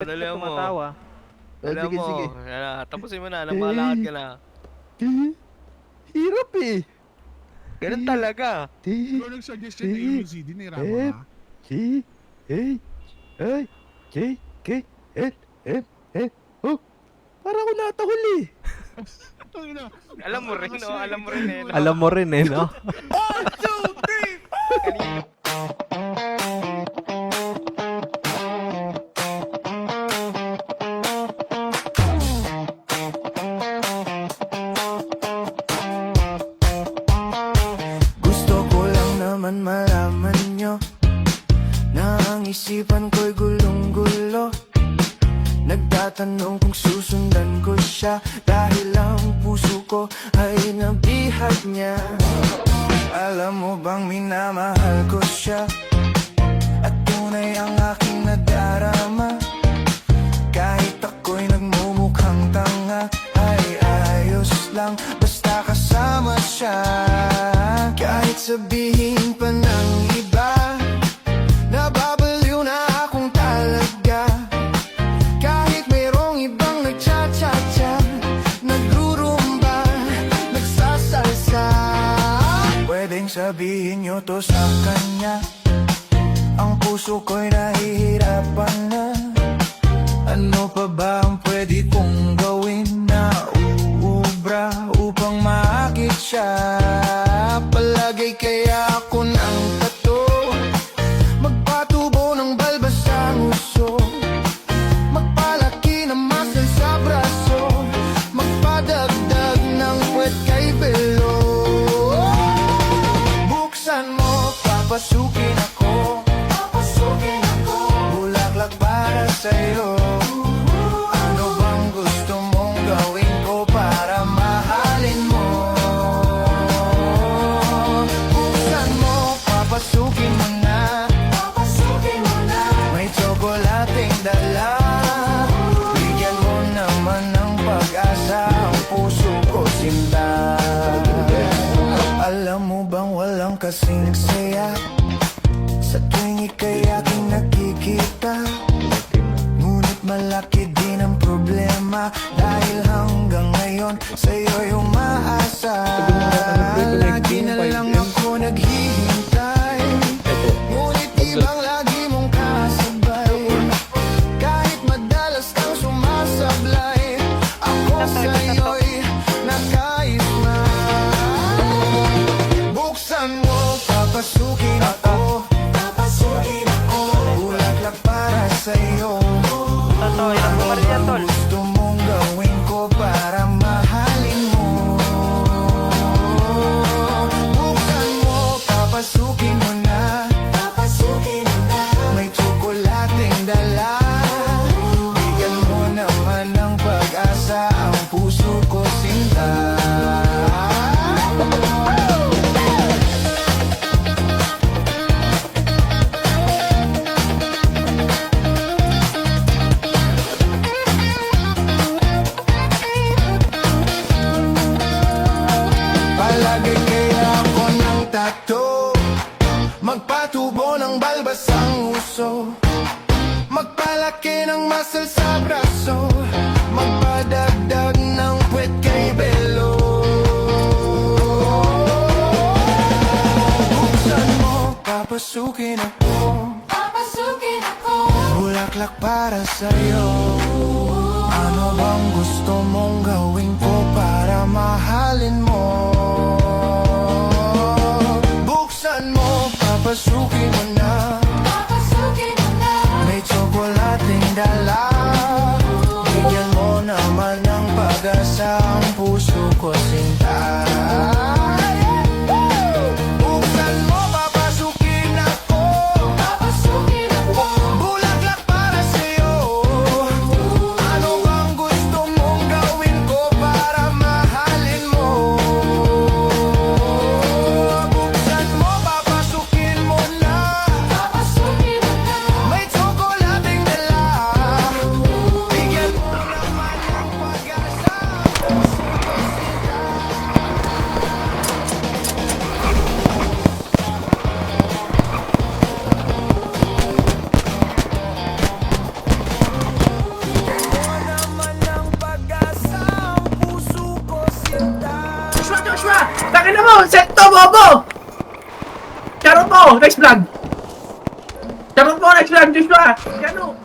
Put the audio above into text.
Dali ka mo. tumatawa. Dali Sige, mo. sige. Yan na, tapusin mo na. Malakad ka na. Hirap eh. Ganun talaga. Ti, Ikaw nag-suggest yan na ABCD, nahirapan ka. T, A, I, J, K, L, M, N, O. Para ako natahol eh. Tangina. Alam mo rin, no? Alam mo rin eh. No? Alam mo rin eh, no? Gusto ko lang naman malaman nyo na ang isipan ko'y gulong-gulo. Nagtatanong kung susundan ko siya dahil ang puso ko ay nabihag niya. Alam mo bang minamahal ko siya at tunay ang aking nadarama. Kahit ako'y nagmumukhang tanga ay ayos lang basta kasama siya. Kahit sabihin pa ng iba nababaliw na akong talaga. Kahit mayroong ibang nagcha-cha-cha, nagrurumba, nagsasalsa. Pwedeng sabihin nyo to sa kanya, ang puso ko'y nahihirapan na. Ano pa ba ang pwede kong gawin na uubra upang maakit siya? Palagay kaya ako ng tato, magpatubo ng balbas sa uso, magpalaki ng muscle sa braso, magpadagdag ng puwet kay belo. Buksan mo, papasukin ako, bulaklak para sa'yo. Ano bang gusto mong gawin ko para mahalin mo? Buksan mo, papasukin mo na, may tsokolating dala. Bigyan mo naman ng pag-asa ang puso ko sinta. Alam mo bang walang kasing saya sa tuwing ika'y aking nakikita? Ngunit malaki din ang problema dahil hanggang ngayon sa'yo'y umaasa. Lagi na lang ako naghihintay, ngunit ibang lagi mong kasabay. Kahit madalas kang sumasablay, ako sa'yo'y nakaisma. Buksan mo, papasukin ako, bulaklak para sa'yo. Totoo, hirap mo rin yan, tol. Gusto mong gawin ko para mahalin mo? Buksan mo, papasukin mo na, may tsokolating dala. Bigyan mo naman ng pag-asa ang puso ko sinta. Palagay kaya ako ng tato, magpatubo ng balbas ang uso, magpalaki ng muscle sa braso, magpadagdag ng puwet kay belo. Buksan mo, papasukin ako, bulaklak para sa'yo. Ano bang gusto mong gawin ko para mahalin mo? Buksan mo, papasukin mo na, may tsokolating dala. Bigyan mo naman ng pag-asa ang puso ko sinta. Buksan mo, papasukin ako, bulaklak para sa'yo. Ano bang gusto mong gawin ko para mahalin mo? Buksan mo, papasukin mo na, Takin na mo! Set to, bobo! Charot mo! Next vlog! Charot mo! Next vlog! Joshua! Ano?